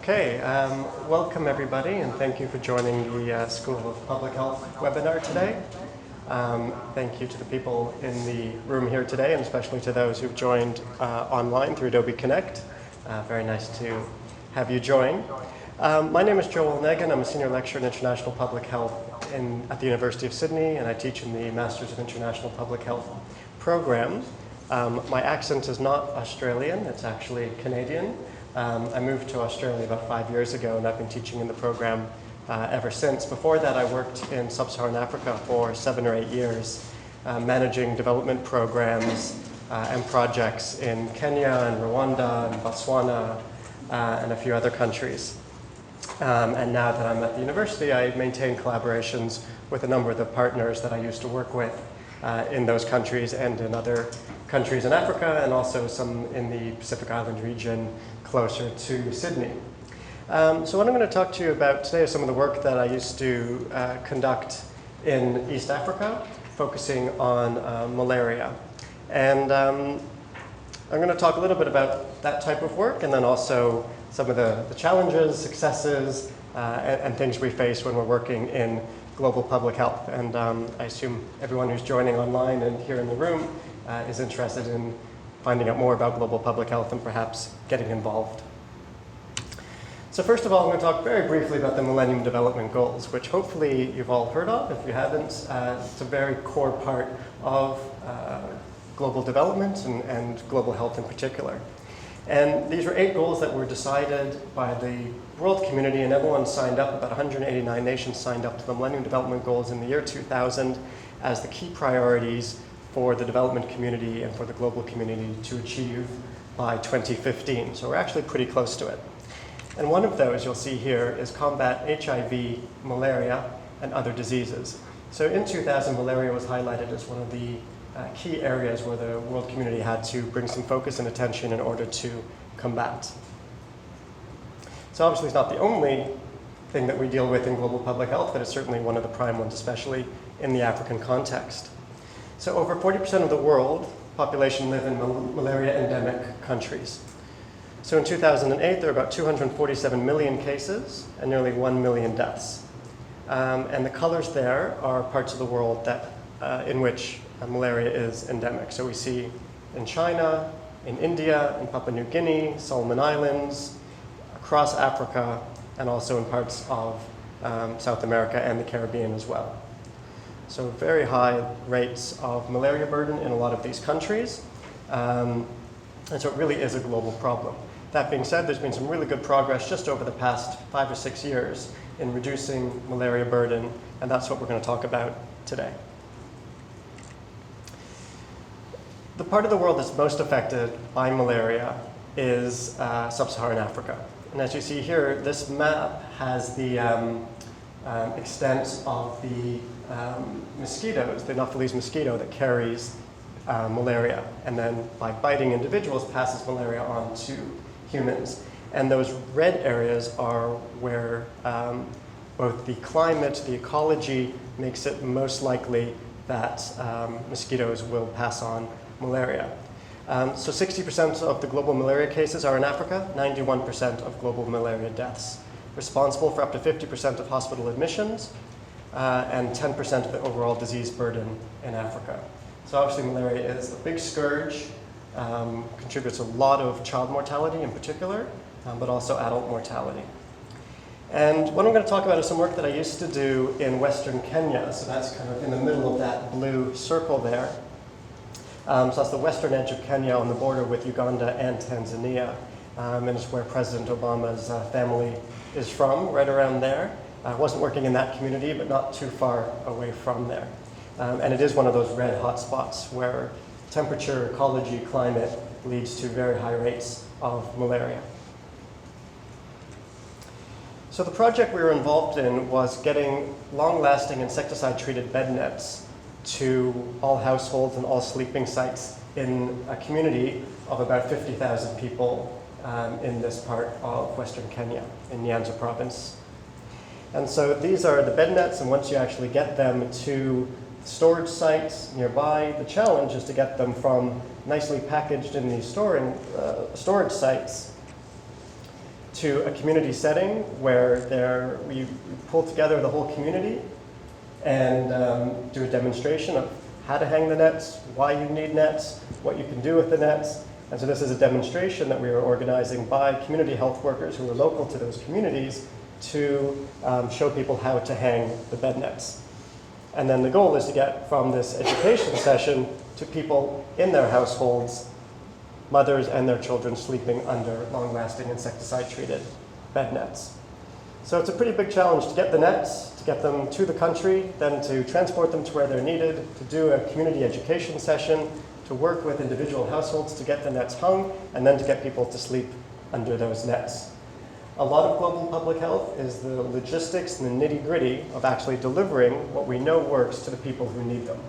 Okay, welcome everybody, and thank you for joining the School of Public Health webinar today. Thank you to the people in the room here today, and especially to those who've joined online through Adobe Connect. Very nice to have you join. My name is Joel Negin. I'm a senior lecturer in international public health at the University of Sydney, and I teach in the Masters of International Public Health program. My accent is not Australian, it's actually Canadian. I moved to Australia about 5 years ago, and I've been teaching in the program ever since. Before that, I worked in sub-Saharan Africa for 7 or 8 years, managing development programs and projects in Kenya and Rwanda and Botswana and a few other countries. And now that I'm at the university, I maintain collaborations with a number of the partners that I used to work with in those countries and in other countries in Africa, and also some in the Pacific Island region closer to Sydney. So what I'm going to talk to you about today is some of the work that I used to conduct in East Africa, focusing on malaria. And I'm going to talk a little bit about that type of work, and then also some of the challenges, successes, and things we face when we're working in global public health. And I assume everyone who's joining online and here in the room is interested in finding out more about global public health and perhaps getting involved. So first of all, I'm going to talk very briefly about the Millennium Development Goals, which hopefully you've all heard of. If you haven't, it's a very core part of global development and global health in particular. And these were 8 goals that were decided by the world community, and everyone signed up. About 189 nations signed up to the Millennium Development Goals in the year 2000 as the key priorities for the development community and for the global community to achieve by 2015. So we're actually pretty close to it. And one of those you'll see here is combat HIV, malaria, and other diseases. So in 2000, malaria was highlighted as one of the key areas where the world community had to bring some focus and attention in order to combat. So obviously it's not the only thing that we deal with in global public health, but it's certainly one of the prime ones, especially in the African context. So over 40% of the world population live in malaria endemic countries. So in 2008, there were about 247 million cases and nearly 1 million deaths. And the colors there are parts of the world that, in which malaria is endemic. So we see in China, in India, in Papua New Guinea, Solomon Islands, across Africa, and also in parts of South America and the Caribbean as well. So very high rates of malaria burden in a lot of these countries. And so it really is a global problem. That being said, there's been some really good progress just over the past 5 or 6 years in reducing malaria burden, and that's what we're going to talk about today. The part of the world that's most affected by malaria is sub-Saharan Africa. And as you see here, this map has the extent of the mosquitoes, the Anopheles mosquito that carries malaria, and then by biting individuals passes malaria on to humans. And those red areas are where both the climate, the ecology makes it most likely that mosquitoes will pass on malaria. So 60% of the global malaria cases are in Africa, 91% of global malaria deaths, responsible for up to 50% of hospital admissions, and 10% of the overall disease burden in Africa. So obviously malaria is a big scourge, contributes a lot of child mortality in particular, but also adult mortality. And what I'm going to talk about is some work that I used to do in Western Kenya. So that's kind of in the middle of that blue circle there. So that's the western edge of Kenya on the border with Uganda and Tanzania. And it's where President Obama's family is from, right around there. I wasn't working in that community, but not too far away from there. And it is one of those red hotspots where temperature, ecology, climate leads to very high rates of malaria. So the project we were involved in was getting long-lasting insecticide-treated bed nets to all households and all sleeping sites in a community of about 50,000 people in this part of Western Kenya, in Nyanza province. And so these are the bed nets, and once you actually get them to storage sites nearby, the challenge is to get them from nicely packaged in these storage sites to a community setting where we pull together the whole community and do a demonstration of how to hang the nets, why you need nets, what you can do with the nets. And so this is a demonstration that we are organizing by community health workers who are local to those communities to show people how to hang the bed nets. And then the goal is to get from this education session to people in their households, mothers and their children sleeping under long-lasting insecticide-treated bed nets. So it's a pretty big challenge to get the nets, to get them to the country, then to transport them to where they're needed, to do a community education session, to work with individual households to get the nets hung, and then to get people to sleep under those nets. A lot of global public health is the logistics and the nitty-gritty of actually delivering what we know works to the people who need them.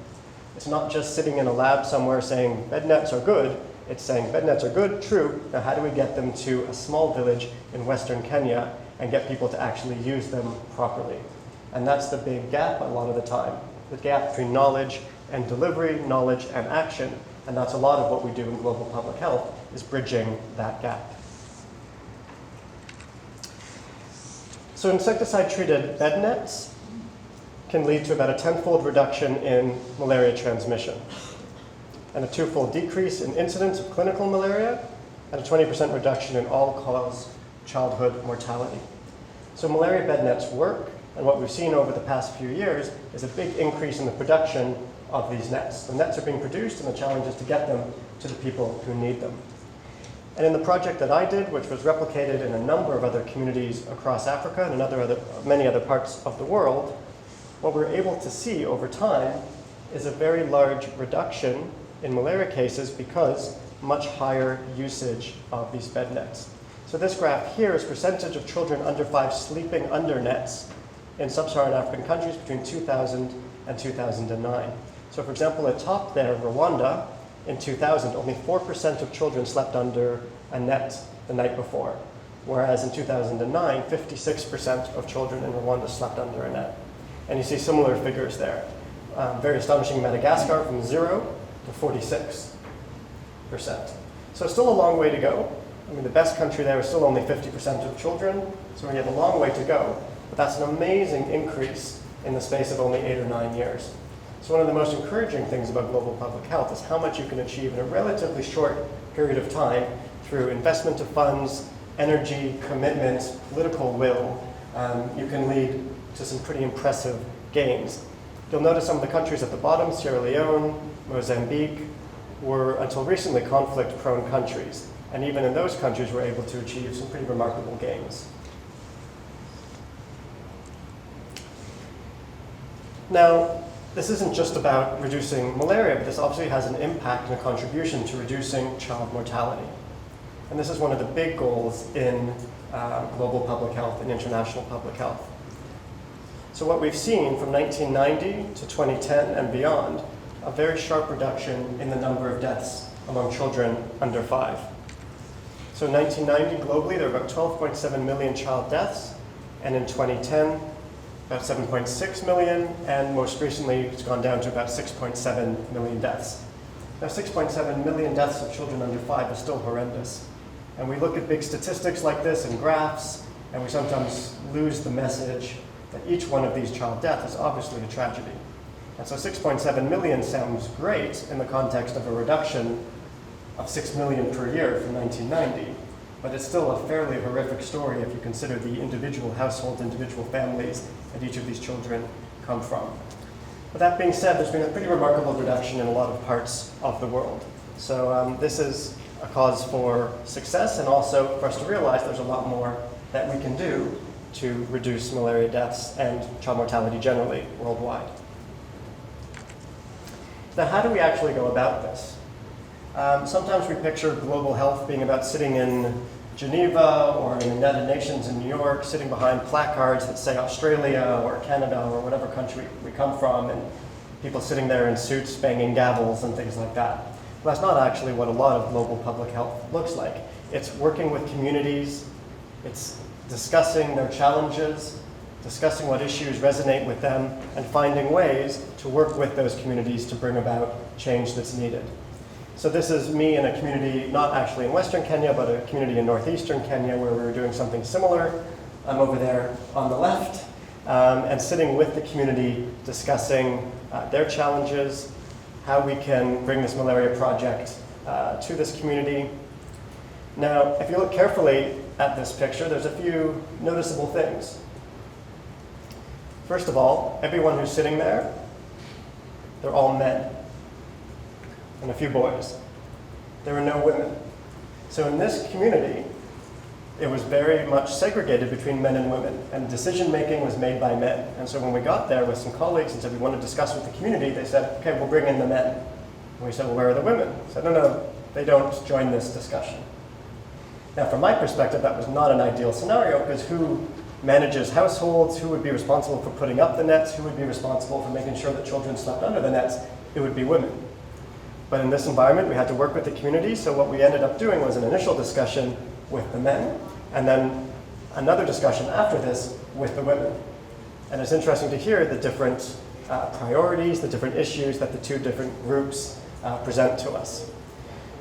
It's not just sitting in a lab somewhere saying bed nets are good. It's saying bed nets are good, true. Now how do we get them to a small village in Western Kenya and get people to actually use them properly? And that's the big gap a lot of the time. The gap between knowledge and delivery, knowledge and action. And that's a lot of what we do in global public health, is bridging that gap. So insecticide-treated bed nets can lead to about a 10-fold reduction in malaria transmission, and a 2-fold decrease in incidence of clinical malaria, and a 20% reduction in all-cause childhood mortality. So malaria bed nets work, and what we've seen over the past few years is a big increase in the production of these nets. The nets are being produced, and the challenge is to get them to the people who need them. And in the project that I did, which was replicated in a number of other communities across Africa and in many other parts of the world, what we're able to see over time is a very large reduction in malaria cases because much higher usage of these bed nets. So this graph here is percentage of children under 5 sleeping under nets in sub-Saharan African countries between 2000 and 2009. So for example, at top there, Rwanda, in 2000, only 4% of children slept under a net the night before, whereas in 2009, 56% of children in Rwanda slept under a net. And you see similar figures there. Very astonishing, Madagascar from 0 to 46%. So still a long way to go. I mean, the best country there is still only 50% of children, so we have a long way to go. But that's an amazing increase in the space of only 8 or 9 years. So one of the most encouraging things about global public health is how much you can achieve in a relatively short period of time through investment of funds, energy, commitment, political will. You can lead to some pretty impressive gains. You'll notice some of the countries at the bottom, Sierra Leone, Mozambique, were until recently conflict-prone countries. And even in those countries, we're able to achieve some pretty remarkable gains. Now, this isn't just about reducing malaria, but this obviously has an impact and a contribution to reducing child mortality. And this is one of the big goals in global public health and international public health. So what we've seen from 1990 to 2010 and beyond, a very sharp reduction in the number of deaths among children under 5. So in 1990, globally, there were about 12.7 million child deaths, and in 2010, about 7.6 million, and most recently, it's gone down to about 6.7 million deaths. Now, 6.7 million deaths of children under 5 is still horrendous. And we look at big statistics like this in graphs, and we sometimes lose the message that each one of these child deaths is obviously a tragedy. And so 6.7 million sounds great in the context of a reduction of 6 million per year from 1990, but it's still a fairly horrific story if you consider the individual households, individual families that each of these children come from. But that being said, there's been a pretty remarkable reduction in a lot of parts of the world. So this is a cause for success, and also for us to realize there's a lot more that we can do to reduce malaria deaths and child mortality generally worldwide. Now, how do we actually go about this? Sometimes we picture global health being about sitting in Geneva or in the United Nations in New York, sitting behind placards that say Australia or Canada or whatever country we come from, and people sitting there in suits banging gavels and things like that. Well, that's not actually what a lot of global public health looks like. It's working with communities, it's discussing their challenges, discussing what issues resonate with them, and finding ways to work with those communities to bring about change that's needed. So this is me in a community, not actually in Western Kenya, but a community in northeastern Kenya where we were doing something similar. I'm over there on the left, and sitting with the community discussing their challenges, how we can bring this malaria project to this community. Now, if you look carefully at this picture, there's a few noticeable things. First of all, everyone who's sitting there, they're all men, and a few boys. There were no women. So in this community, it was very much segregated between men and women, and decision-making was made by men. And so when we got there with some colleagues and said we want to discuss with the community, they said, okay, we'll bring in the men. And we said, well, where are the women? They said, no, they don't join this discussion. Now, from my perspective, that was not an ideal scenario, because who manages households, who would be responsible for putting up the nets, who would be responsible for making sure that children slept under the nets? It would be women. But in this environment, we had to work with the community, so what we ended up doing was an initial discussion with the men, and then another discussion after this with the women. And it's interesting to hear the different priorities, the different issues that the two different groups present to us.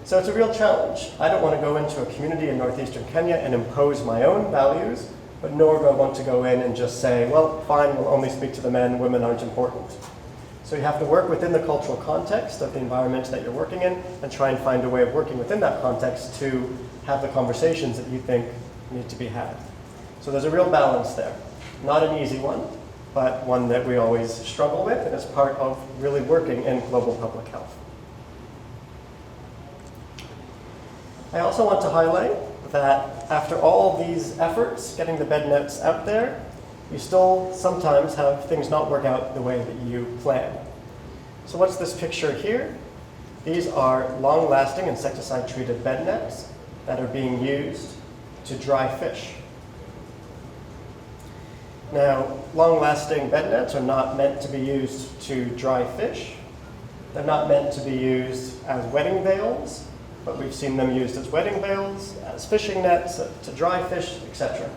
So it's a real challenge. I don't want to go into a community in northeastern Kenya and impose my own values, but nor do I want to go in and just say, well, fine, we'll only speak to the men, women aren't important. So you have to work within the cultural context of the environment that you're working in and try and find a way of working within that context to have the conversations that you think need to be had. So there's a real balance there. Not an easy one, but one that we always struggle with, and it's part of really working in global public health. I also want to highlight that after all these efforts, getting the bed nets out there, you still sometimes have things not work out the way that you plan. So what's this picture here? These are long-lasting insecticide-treated bed nets that are being used to dry fish. Now, long-lasting bed nets are not meant to be used to dry fish. They're not meant to be used as wedding veils, but we've seen them used as wedding veils, as fishing nets, to dry fish, etc.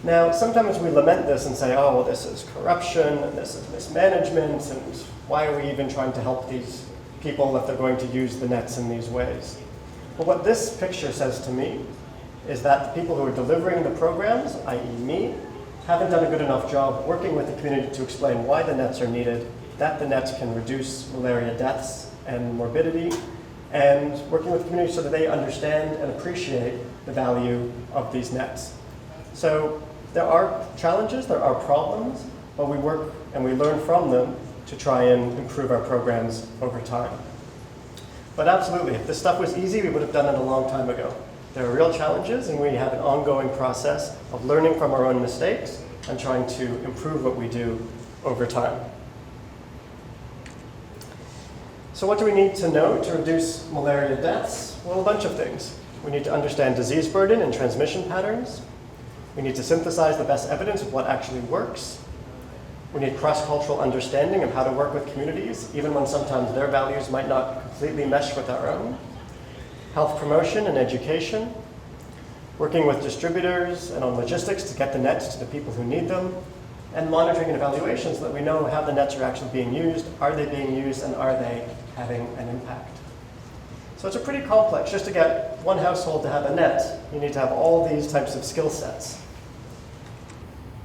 Now, sometimes we lament this and say, oh, well, this is corruption, and this is mismanagement, and why are we even trying to help these people if they're going to use the nets in these ways? But what this picture says to me is that the people who are delivering the programs, i.e. me, haven't done a good enough job working with the community to explain why the nets are needed, that the nets can reduce malaria deaths and morbidity, and working with the community so that they understand and appreciate the value of these nets. So there are challenges, there are problems, but we work and we learn from them to try and improve our programs over time. But absolutely, if this stuff was easy, we would have done it a long time ago. There are real challenges, and we have an ongoing process of learning from our own mistakes and trying to improve what we do over time. So what do we need to know to reduce malaria deaths? Well, a bunch of things. We need to understand disease burden and transmission patterns. We need to synthesize the best evidence of what actually works. We need cross-cultural understanding of how to work with communities, even when sometimes their values might not completely mesh with our own. Health promotion and education. Working with distributors and on logistics to get the nets to the people who need them. And monitoring and evaluation so that we know how the nets are actually being used, are they being used, and are they having an impact. So it's a pretty complex. Just to get one household to have a net, you need to have all these types of skill sets.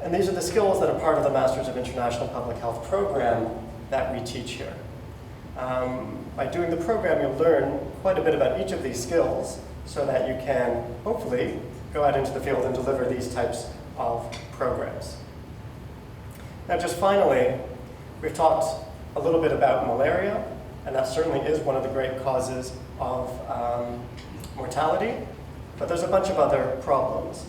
And these are the skills that are part of the Masters of International Public Health program that we teach here. By doing the program, you'll learn quite a bit about each of these skills so that you can, hopefully, go out into the field and deliver these types of programs. Now, just finally, we've talked a little bit about malaria, and that certainly is one of the great causes of mortality, but there's a bunch of other problems.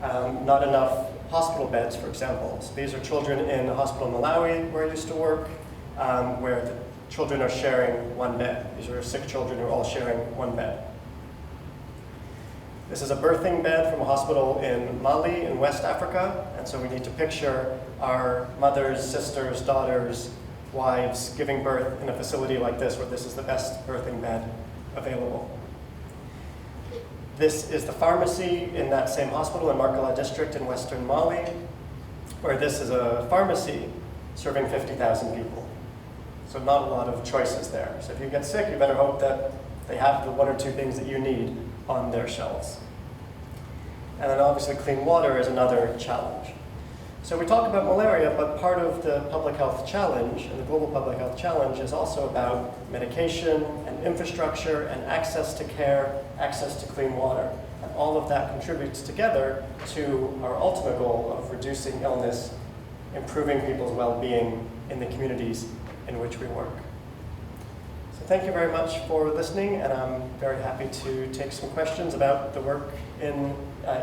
Not enough hospital beds, for example. So these are children in a hospital in Malawi where I used to work, where the children are sharing one bed. These are sick children who are all sharing one bed. This is a birthing bed from a hospital in Mali in West Africa, and so we need to picture our mothers, sisters, daughters, wives giving birth in a facility like this, where this is the best birthing bed available. This is the pharmacy in that same hospital in Markala district in western Mali, where this is a pharmacy serving 50,000 people. So not a lot of choices there. So if you get sick, you better hope that they have the 1 or 2 things that you need on their shelves. And then obviously clean water is another challenge. So we talk about malaria, but part of the public health challenge, and the global public health challenge, is also about medication and infrastructure and access to care, access to clean water. And all of that contributes together to our ultimate goal of reducing illness, improving people's well-being in the communities in which we work. So thank you very much for listening, and I'm very happy to take some questions about the work in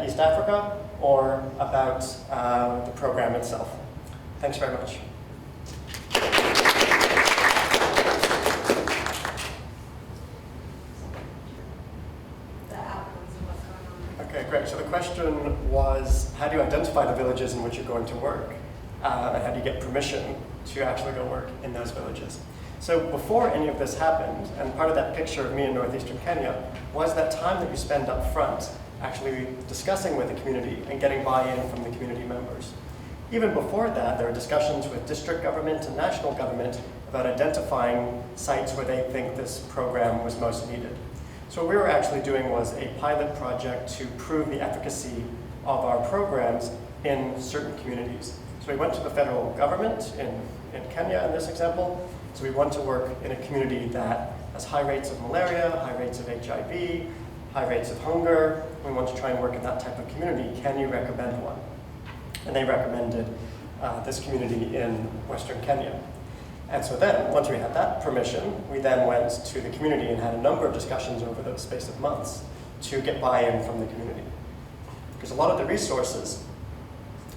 East Africa or about the program itself. Thanks very much. Okay, great. So the question was, how do you identify the villages in which you're going to work? And how do you get permission to actually go work in those villages? So before any of this happened, and part of that picture of me in northeastern Kenya was that time that you spend up front actually discussing with the community and getting buy-in from the community members. Even before that, there were discussions with district government and national government about identifying sites where they think this program was most needed. So what we were actually doing was a pilot project to prove the efficacy of our programs in certain communities. So we went to the federal government in Kenya in this example. So we want to work in a community that has high rates of malaria, high rates of HIV, high rates of hunger. We want to try and work in that type of community. Can you recommend one? And they recommended this community in Western Kenya. And so then, once we had that permission, we then went to the community and had a number of discussions over the space of months to get buy-in from the community. Because a lot of the resources,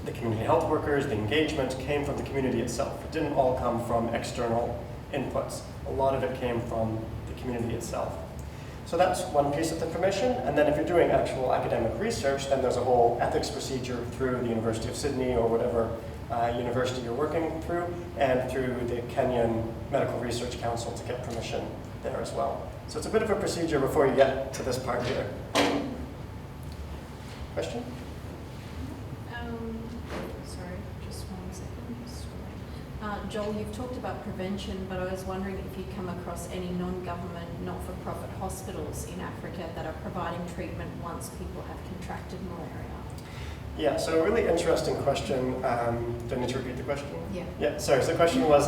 the community health workers, the engagement, came from the community itself. It didn't all come from external inputs. A lot of it came from the community itself. So that's one piece of the permission. And then if you're doing actual academic research, then there's a whole ethics procedure through the University of Sydney or whatever university you're working through, and through the Kenyan Medical Research Council to get permission there as well. So it's a bit of a procedure before you get to this part here. Question? Sorry, just 1 second. Joel, you've talked about prevention, but I was wondering if you'd come across any non-government, not-for-profit hospitals in Africa that are providing treatment once people have contracted malaria. Yeah, so a really interesting question. Do I need to repeat the question? Yeah. Yeah, sorry. So the question was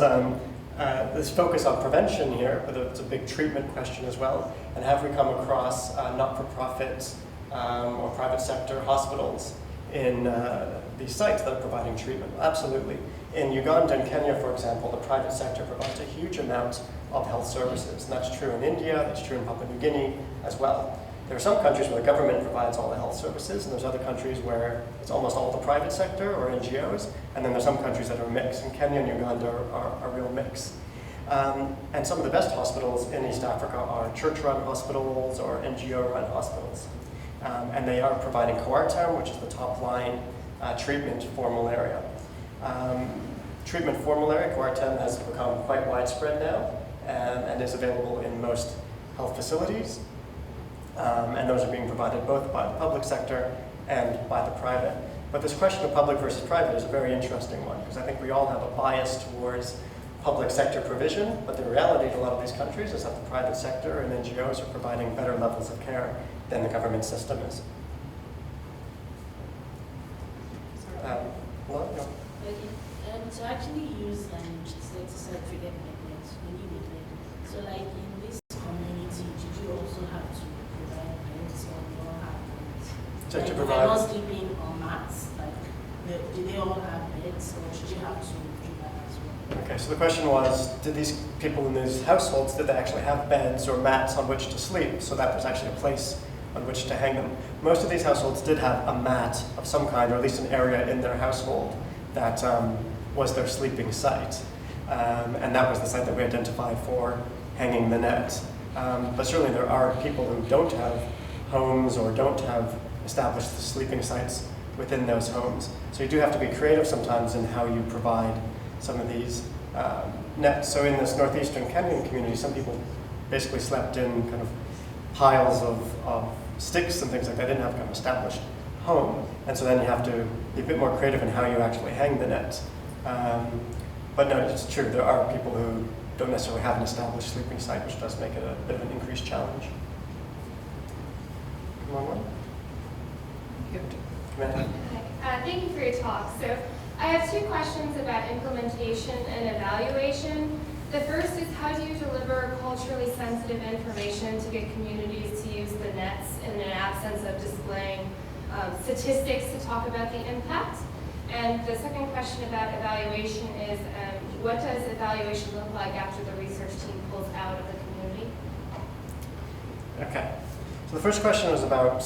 this focus on prevention here, but it's a big treatment question as well. And have we come across not-for-profit or private sector hospitals in these sites that are providing treatment? Absolutely. In Uganda and Kenya, for example, the private sector provides a huge amount of health services. And that's true in India, that's true in Papua New Guinea as well. There are some countries where the government provides all the health services, and there's other countries where it's almost all the private sector or NGOs, and then there's some countries that are a mix, and Kenya and Uganda are a real mix. And some of the best hospitals in East Africa are church-run hospitals or NGO-run hospitals. And they are providing coartem, which is the top-line treatment for malaria. Treatment for malaria, coartem, has become quite widespread now, and is available in most health facilities. And those are being provided both by the public sector and by the private. But this question of public versus private is a very interesting one, because I think we all have a bias towards public sector provision, but the reality in a lot of these countries is that the private sector and NGOs are providing better levels of care than the government system is. No. To actually use insecticide-treated methods, we need a method. So like in this community, did you also have to provide beds or you all have beds? To Like, provide. not sleeping on mats, like do they all have beds or did you have to do that as well? Okay, so the question was, did these people in these households, did they actually have beds or mats on which to sleep? So that was actually a place on which to hang them. Most of these households did have a mat of some kind, or at least an area in their household that was their sleeping site. And that was the site that we identified for hanging the net. But certainly there are people who don't have homes or don't have established sleeping sites within those homes. So you do have to be creative sometimes in how you provide some of these nets. So in this northeastern Kenyan community, some people basically slept in kind of piles of sticks and things like that. They didn't have kind of established home. And so then you have to be a bit more creative in how you actually hang the net. But no, it's true, there are people who don't necessarily have an established sleeping site, which does make it a bit of an increased challenge. Come on, one. Good. Amanda. Thank you for your talk. So I have two questions about implementation and evaluation. The first is, how do you deliver culturally sensitive information to get communities to use the nets in an absence of displaying statistics to talk about the impact? And the second question about evaluation is, what does evaluation look like after the research team pulls out of the community? Okay. So the first question was about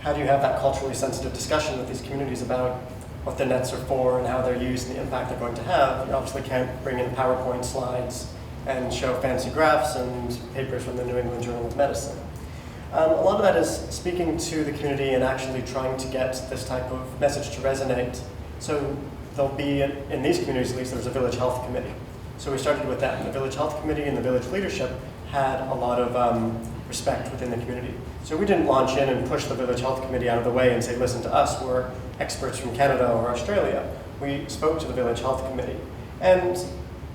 how do you have that culturally sensitive discussion with these communities about what the nets are for and how they're used and the impact they're going to have. You obviously can't bring in PowerPoint slides and show fancy graphs and papers from the New England Journal of Medicine. A lot of that is speaking to the community and actually trying to get this type of message to resonate. So there'll be, in these communities at least, there's a village health committee. So we started with that, and the village health committee and the village leadership had a lot of respect within the community. So we didn't launch in and push the village health committee out of the way and say, listen to us, we're experts from Canada or Australia. We spoke to the village health committee. And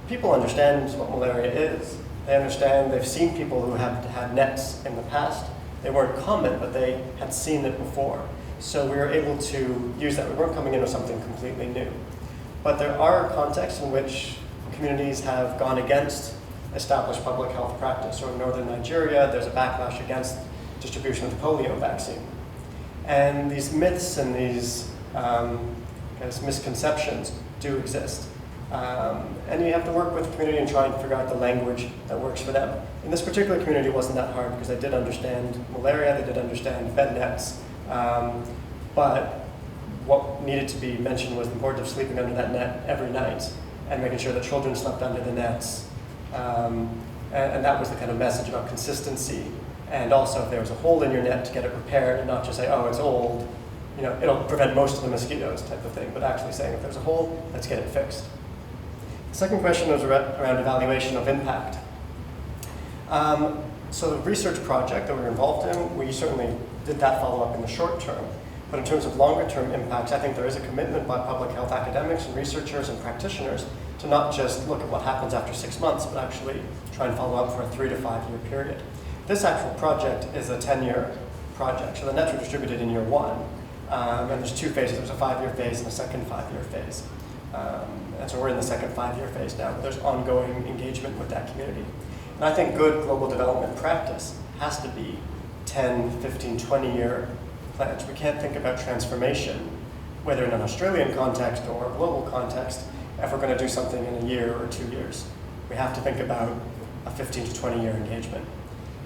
people understand what malaria is. They understand, they've seen people who have had nets in the past. They weren't common, but they had seen it before. So we were able to use that. We weren't coming in with something completely new. But there are contexts in which communities have gone against established public health practice. So in northern Nigeria, there's a backlash against distribution of the polio vaccine. And these myths and these misconceptions do exist. And you have to work with the community and try and figure out the language that works for them. In this particular community, it wasn't that hard because they did understand malaria, they did understand bed nets, but what needed to be mentioned was the importance of sleeping under that net every night and making sure that children slept under the nets. And that was the kind of message about consistency. And also, if there was a hole in your net, to get it repaired and not just say, oh, it's old, you know, it'll prevent most of the mosquitoes type of thing, but actually saying if there's a hole, let's get it fixed. The second question was around evaluation of impact. So the research project that we were involved in, we certainly did that follow-up in the short term. But in terms of longer-term impacts, I think there is a commitment by public health academics and researchers and practitioners to not just look at what happens after 6 months, but actually try and follow up for a 3 to 5 year period. This actual project is a 10-year project, so the nets were distributed in year 1. And there's 2 phases. There's a 5-year phase and a second 5-year phase. And so we're in the second 5-year phase now, but there's ongoing engagement with that community. And I think good global development practice has to be 10, 15, 20-year plans. We can't think about transformation, whether in an Australian context or a global context, if we're going to do something in a year or 2 years. We have to think about a 15 to 20-year engagement.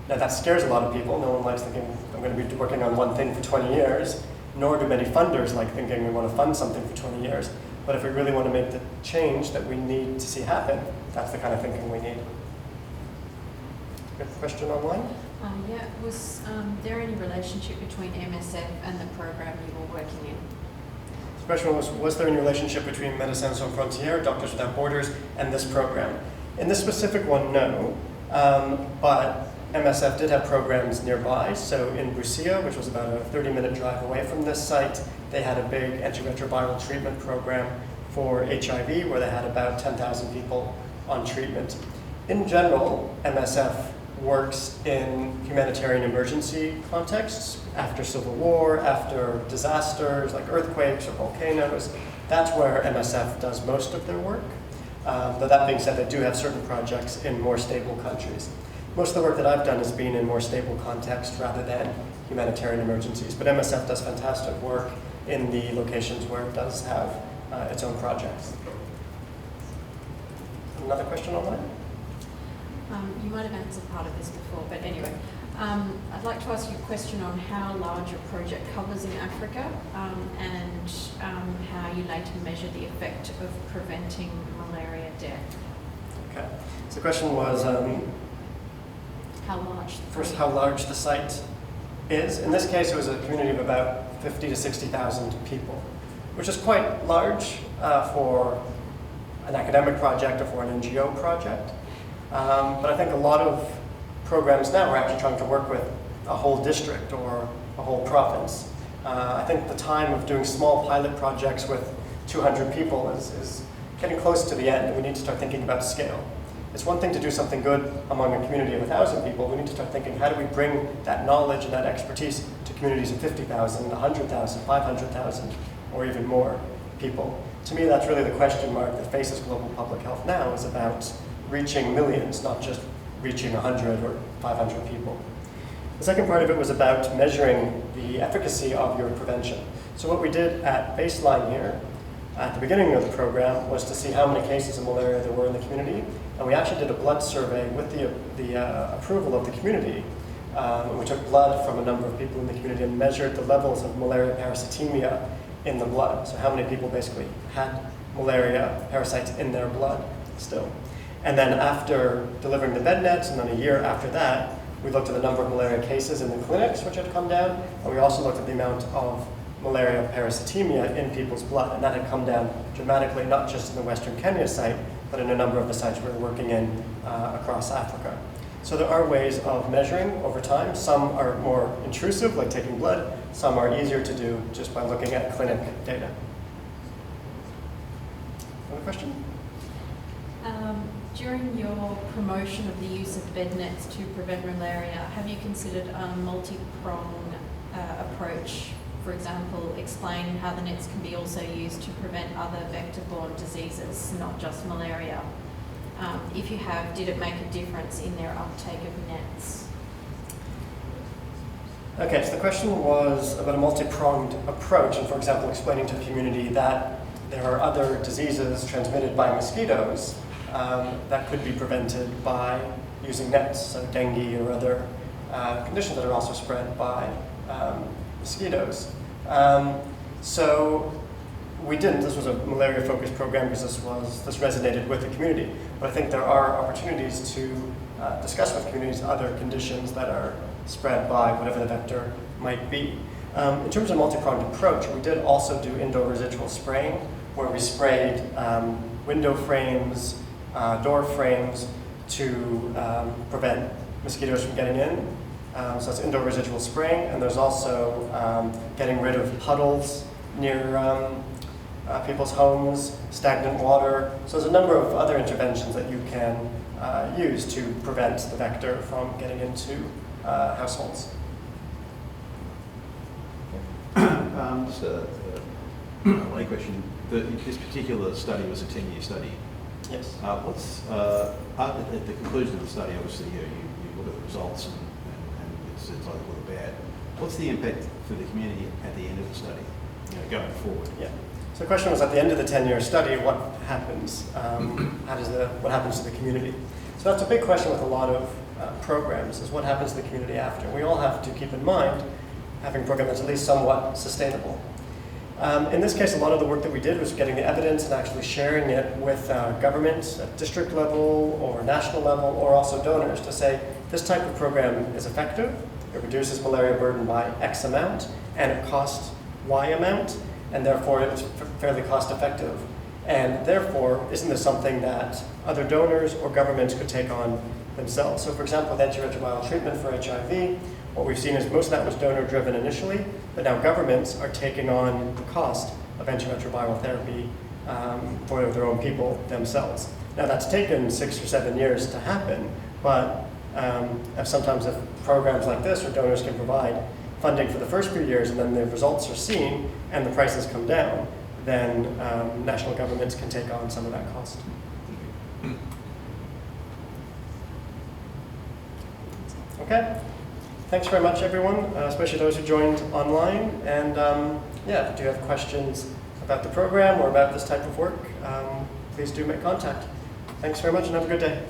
Now that scares a lot of people. No one likes thinking, I'm going to be working on one thing for 20 years, nor do many funders like thinking we want to fund something for 20 years. But if we really want to make the change that we need to see happen, that's the kind of thinking we need. Good question online? Was there any relationship between MSF and the program you were working in? The question was there any relationship between Médecins Sans Frontières, Doctors Without Borders, and this program? In this specific one, no. But MSF did have programs nearby. So in Busia, which was about a 30-minute drive away from this site, they had a big antiretroviral treatment program for HIV, where they had about 10,000 people on treatment. In general, MSF works in humanitarian emergency contexts, after civil war, after disasters like earthquakes or volcanoes. That's where MSF does most of their work. Though that being said, they do have certain projects in more stable countries. Most of the work that I've done has been in more stable context rather than humanitarian emergencies. But MSF does fantastic work in the locations where it does have its own projects. Another question online? You might have answered part of this before, but anyway. I'd like to ask you a question on how large your project covers in Africa and how you later measure the effect of preventing malaria death. Okay. So the question was, how large? First, how large the site is. In this case, it was a community of about 50 to 60,000 people, which is quite large for an academic project or for an NGO project. But I think a lot of programs now are actually trying to work with a whole district or a whole province. I think the time of doing small pilot projects with 200 people is getting close to the end, and we need to start thinking about scale. it's one thing to do something good among a community of 1,000 people. We need to start thinking, how do we bring that knowledge and that expertise to communities of 50,000, 100,000, 500,000, or even more people? To me, that's really the question mark that faces global public health now, is about reaching millions, not just reaching 100 or 500 people. The second part of it was about measuring the efficacy of your prevention. So what we did at baseline here, at the beginning of the program, was to see how many cases of malaria there were in the community. And we actually did a blood survey with the approval of the community. We took blood from a number of people in the community and measured the levels of malaria parasitemia in the blood. So how many people basically had malaria parasites in their blood still. And then after delivering the bed nets, and then a year after that, we looked at the number of malaria cases in the clinics, which had come down, and we also looked at the amount of malaria parasitemia in people's blood, and that had come down dramatically, not just in the Western Kenya site, but in a number of the sites we were working in across Africa. So there are ways of measuring over time. Some are more intrusive, like taking blood. Some are easier to do just by looking at clinic data. Another question? During your promotion of the use of bed nets to prevent malaria, have you considered a multi-pronged approach? For example, explain how the nets can be also used to prevent other vector-borne diseases, not just malaria. If you have, did it make a difference in their uptake of nets? Okay, so the question was about a multi-pronged approach, and for example, explaining to the community that there are other diseases transmitted by mosquitoes that could be prevented by using nets, so dengue or other conditions that are also spread by mosquitoes. So we didn't. This was a malaria-focused program because this resonated with the community. But I think there are opportunities to discuss with communities other conditions that are spread by whatever the vector might be. In terms of multi-pronged approach, we did also do indoor residual spraying, where we sprayed window frames, door frames to prevent mosquitoes from getting in. So that's indoor residual spraying, and there's also getting rid of puddles near people's homes, stagnant water. So there's a number of other interventions that you can use to prevent the vector from getting into households. Just one question. This particular study was a 10-year study. Yes. At the conclusion of the study, obviously, you look at the results and it's either good or bad. What's the impact for the community at the end of the study, going forward? Yeah. So the question was, at the end of the 10-year study, what happens? What happens to the community? So that's a big question with a lot of programs, is what happens to the community after. We all have to keep in mind having a program that's at least somewhat sustainable. In this case, a lot of the work that we did was getting the evidence and actually sharing it with governments at district level or national level, or also donors, to say this type of program is effective, it reduces malaria burden by X amount, and it costs Y amount, and therefore it's fairly cost effective. And therefore, isn't this something that other donors or governments could take on themselves? So for example, with antiretroviral treatment for HIV, what we've seen is most of that was donor-driven initially, but now governments are taking on the cost of antiretroviral therapy for their own people themselves. Now that's taken 6 or 7 years to happen, but sometimes if programs like this or donors can provide funding for the first few years and then the results are seen and the prices come down, then national governments can take on some of that cost. Okay. Thanks very much, everyone, especially those who joined online. And yeah, if you have questions about the program or about this type of work, please do make contact. Thanks very much and have a good day.